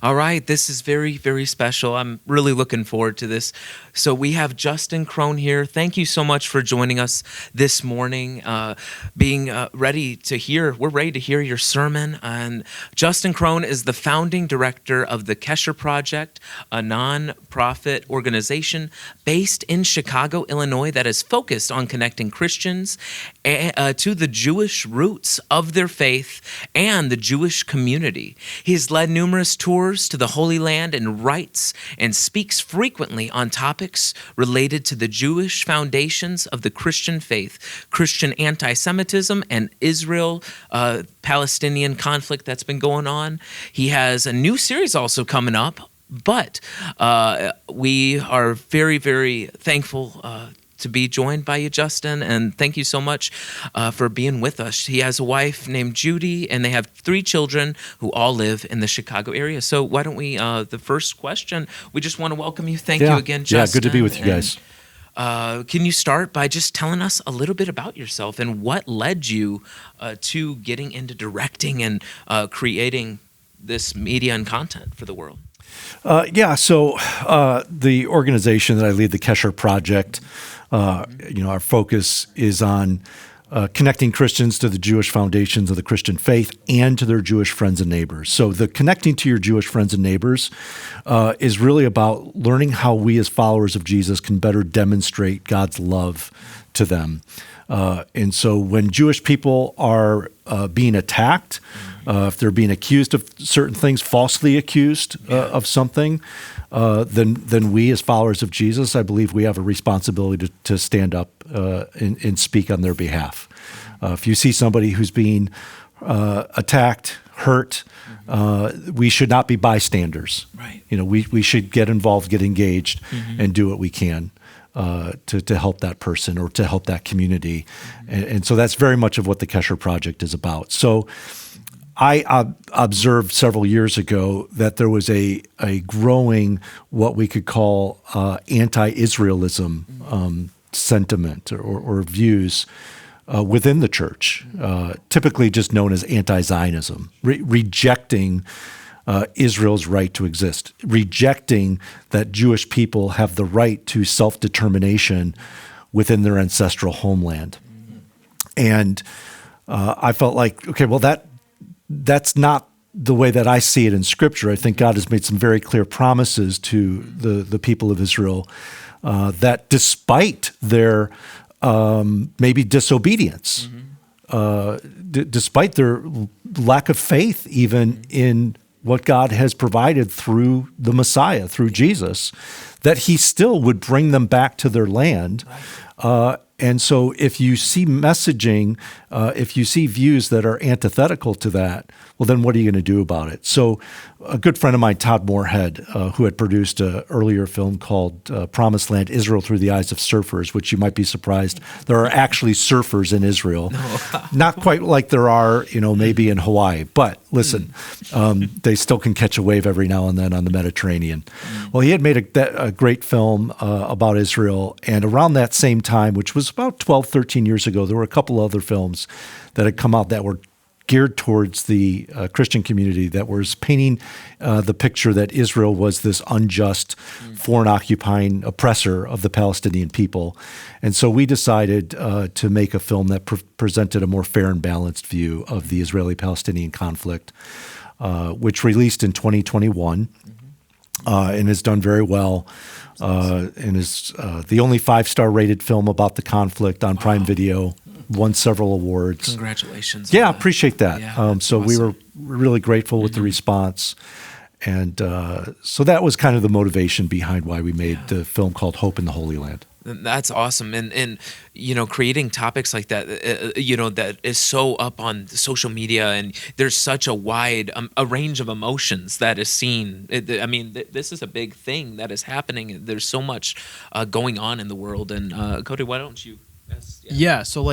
All right, this is very, very special. I'm really looking forward to this. So we have Justin Kron here. Thank you so much for joining us this morning, being ready to hear. We're ready to hear your sermon. And Justin Kron is the founding director of the Kesher Project, a non-profit organization based in Chicago, Illinois, that is focused on connecting Christians to the Jewish roots of their faith and the Jewish community. He has led numerous tours to the Holy Land and writes and speaks frequently on topics related to the Jewish foundations of the Christian faith, Christian anti-Semitism, and Israel-Palestinian conflict that's been going on. He has a new series also coming up, but we are very, very thankful to be joined by you, Justin, and thank you so much for being with us. He has a wife named Judy, and they have 3 children who all live in the Chicago area. So why don't we, the first question, we just want to welcome you. Thank you again, Justin. Yeah, good to be with you guys. Can you start by just telling us a little bit about yourself and what led you to getting into directing and creating this media and content for the world? So the organization that I lead, the Kesher Project, our focus is on connecting Christians to the Jewish foundations of the Christian faith and to their Jewish friends and neighbors. So the connecting to your Jewish friends and neighbors is really about learning how we as followers of Jesus can better demonstrate God's love to them. And so when Jewish people are being attacked, if they're being accused of certain things, falsely accused of something, then we as followers of Jesus, I believe we have a responsibility to stand up and speak on their behalf. If you see somebody who's being attacked, hurt, we should not be bystanders. Right. We should get involved, get engaged, and do what we can to help that person or to help that community. And so that's very much of what the Kesher Project is about. So I observed several years ago that there was a growing, what we could call anti-Israelism sentiment or views within the church, typically just known as anti-Zionism, rejecting Israel's right to exist, rejecting that Jewish people have the right to self-determination within their ancestral homeland. And I felt like, okay, well, that's not the way that I see it in Scripture. I think God has made some very clear promises to the people of Israel that despite their maybe disobedience, despite their lack of faith even in what God has provided through the Messiah, through Jesus, that he still would bring them back to their land. And so if you see messaging, if you see views that are antithetical to that, well, then what are you going to do about it? So a good friend of mine, Todd Moorhead, who had produced an earlier film called Promised Land, Israel Through the Eyes of Surfers, which you might be surprised, there are actually surfers in Israel. No. Not quite like there are, maybe in Hawaii. But listen, they still can catch a wave every now and then on the Mediterranean. Well, he had made a great film about Israel. And around that same time, which was about 12, 13 years ago, there were a couple other films that had come out that were geared towards the Christian community that was painting the picture that Israel was this unjust, foreign occupying oppressor of the Palestinian people. And so we decided to make a film that presented a more fair and balanced view of the Israeli-Palestinian conflict, which released in 2021 and has done very well. And is the only 5-star rated film about the conflict on Prime Video. Won several awards. Congratulations. Yeah, appreciate that. Yeah, so awesome. We were really grateful with the response. And so that was kind of the motivation behind why we made the film called Hope in the Holy Land. That's awesome. And creating topics like that, that is so up on social media, and there's such a wide, a range of emotions that is seen. This is a big thing that is happening. There's so much going on in the world. And Cody, why don't you? Yeah. So,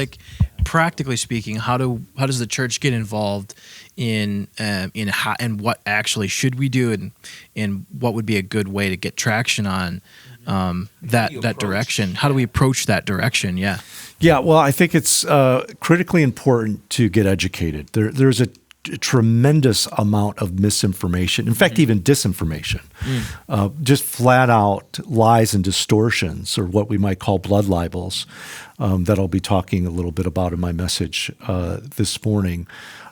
practically speaking, how does the church get involved in how, and what actually should we do, and what would be a good way to get traction on that direction? How do we approach that direction? Yeah. Yeah. Well, I think it's critically important to get educated. There's a tremendous amount of misinformation, in fact, even disinformation, just flat out lies and distortions, or what we might call blood libels, that I'll be talking a little bit about in my message this morning,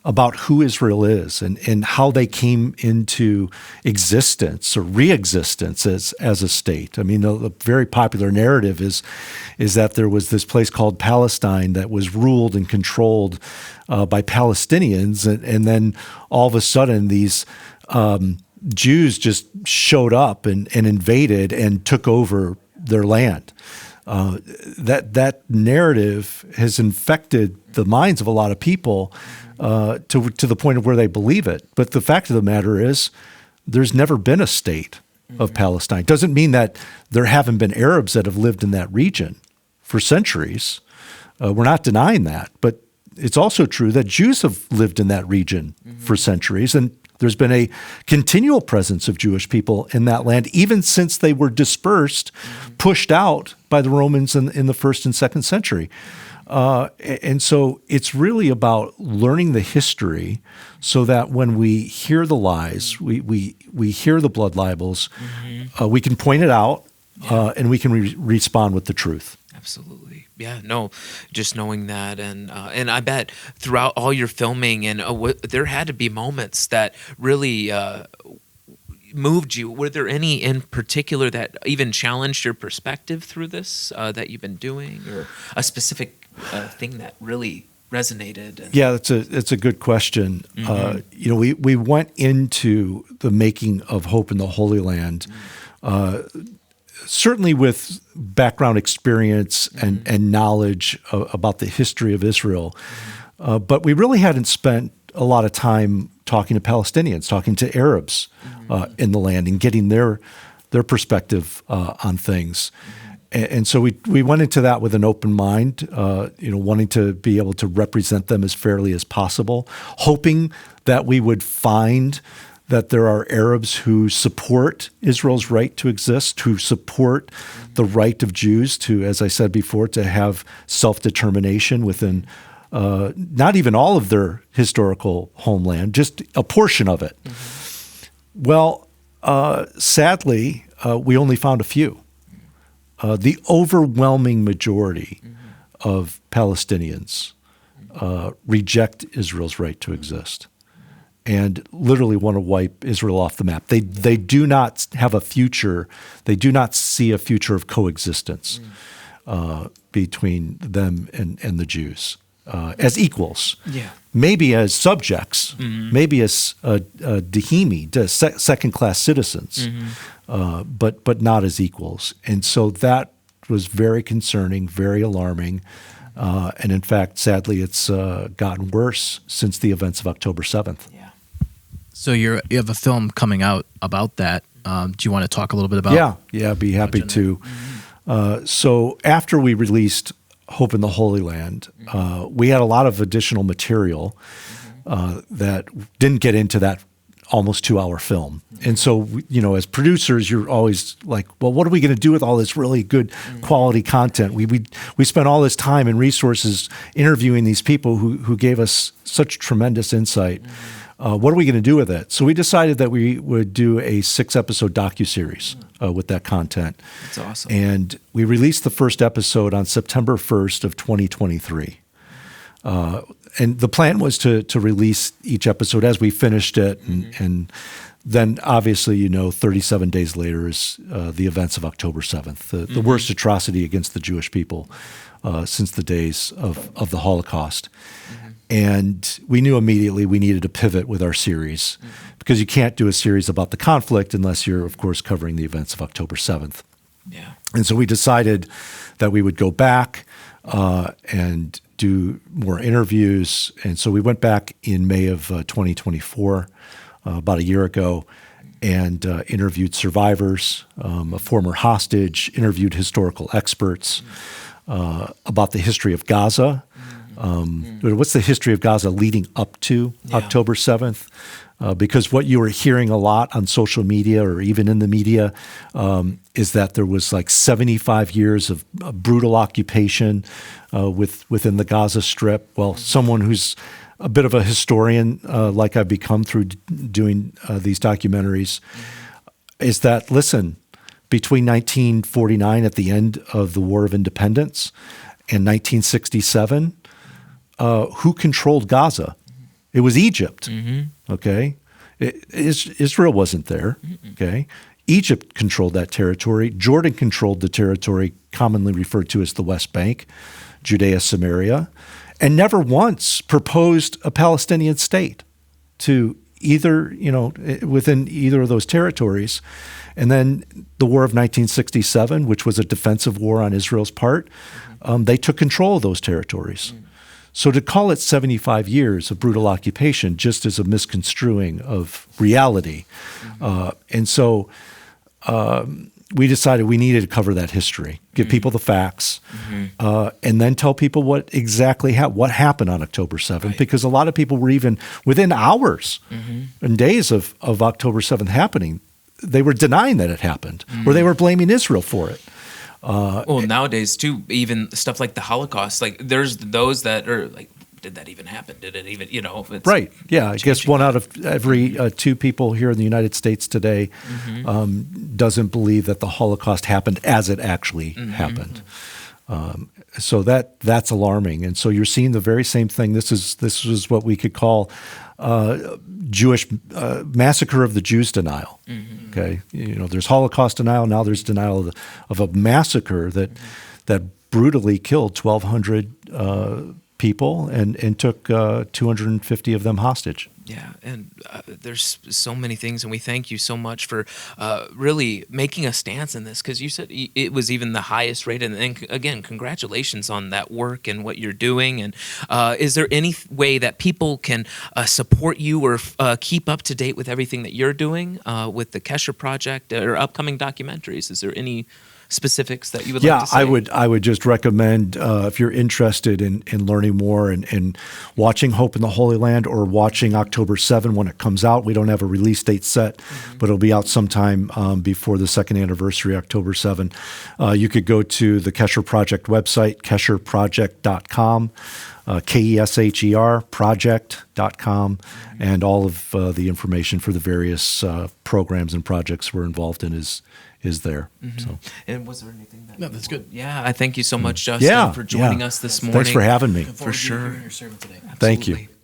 about who Israel is and how they came into existence or re-existence as a state. I mean, the very popular narrative is that there was this place called Palestine that was ruled and controlled by Palestinians, and then all of a sudden these Jews just showed up and invaded and took over their land. That narrative has infected the minds of a lot of people to the point of where they believe it. But the fact of the matter is, there's never been a state of Palestine. Doesn't mean that there haven't been Arabs that have lived in that region for centuries. We're not denying that. But it's also true that Jews have lived in that region for centuries, and there's been a continual presence of Jewish people in that land, even since they were dispersed, pushed out by the Romans in the 1st and 2nd century. And so it's really about learning the history so that when we hear the lies, we hear the blood libels, we can point it out, and we can respond with the truth. Absolutely. Yeah, no, just knowing that. And I bet throughout all your filming, and there had to be moments that really moved you. Were there any in particular that even challenged your perspective through this that you've been doing, or a specific thing that really resonated? Yeah, it's a good question. We went into the making of Hope in the Holy Land certainly with background experience and knowledge about the history of Israel, but we really hadn't spent a lot of time talking to Palestinians, talking to Arabs in the land, and getting their perspective on things. And so we went into that with an open mind, wanting to be able to represent them as fairly as possible, hoping that we would find that there are Arabs who support Israel's right to exist, who support the right of Jews to, as I said before, to have self-determination within not even all of their historical homeland, just a portion of it. Well, sadly, we only found a few. The overwhelming majority of Palestinians reject Israel's right to exist and literally want to wipe Israel off the map. They do not have a future. They do not see a future of coexistence between them and the Jews as equals. Yeah. Maybe as subjects, maybe as dehimi, second-class citizens, but not as equals. And so that was very concerning, very alarming. And in fact, sadly, it's gotten worse since the events of October 7th. Yeah. So you have a film coming out about that. Do you want to talk a little bit about? Yeah, I'd be happy to. So after we released Hope in the Holy Land, we had a lot of additional material that didn't get into that almost 2-hour film. And so, as producers, you're always like, well, what are we going to do with all this really good quality content? We spent all this time and resources interviewing these people who gave us such tremendous insight. What are we going to do with it? So we decided that we would do a 6-episode docuseries with that content. That's awesome. And we released the first episode on September 1st of 2023. And the plan was to release each episode as we finished it. And then obviously, 37 days later is the events of October 7th, the worst atrocity against the Jewish people since the days of the Holocaust. And we knew immediately we needed to pivot with our series because you can't do a series about the conflict unless you're, of course, covering the events of October 7th. Yeah. And so we decided that we would go back and do more interviews. And so we went back in May of 2024, about a year ago, and interviewed survivors, a former hostage, interviewed historical experts about the history of Gaza. What's the history of Gaza leading up to October 7th? Because what you were hearing a lot on social media or even in the media is that there was like 75 years of brutal occupation within the Gaza Strip. Well, someone who's a bit of a historian, like I've become through doing these documentaries, is that, listen, between 1949 at the end of the War of Independence and 1967, who controlled Gaza? It was Egypt, okay? Israel wasn't there, okay? Egypt controlled that territory. Jordan controlled the territory commonly referred to as the West Bank, Judea, Samaria, and never once proposed a Palestinian state to either, within either of those territories. And then the War of 1967, which was a defensive war on Israel's part, they took control of those territories. So to call it 75 years of brutal occupation just is a misconstruing of reality. And so we decided we needed to cover that history, give people the facts, and then tell people what exactly what happened on October 7th, because a lot of people were even within hours and days of October 7th happening, they were denying that it happened, or they were blaming Israel for it. Well, nowadays too, even stuff like the Holocaust, like there's those that are like, did that even happen? Did it even, it's right? Yeah, I guess one out of every two people here in the United States today doesn't believe that the Holocaust happened as it actually happened. So that's alarming, and so you're seeing the very same thing. This is what we could call Jewish massacre of the Jews denial. Okay, there's Holocaust denial. Now there's denial of a massacre that brutally killed 1,200 people and took 250 of them hostage. Yeah, and there's so many things, and we thank you so much for really making a stance in this, because you said it was even the highest rated. And again, congratulations on that work and what you're doing. And is there any way that people can support you or keep up to date with everything that you're doing with the Kesher Project or upcoming documentaries? Is there any specifics that you would like to say? Yeah, I would just recommend if you're interested in learning more and watching Hope in the Holy Land or watching October 7 when it comes out. We don't have a release date set, but it'll be out sometime before the second anniversary, October 7. You could go to the Kesher Project website, kesherproject.com. KESHER project.com, and all of the information for the various programs and projects we're involved in is there. So. And was there anything that? No, that's good. Yeah, I thank you so much, Justin, for joining us this morning. Thanks for having me. For sure. Your sermon today. Thank you. Absolutely.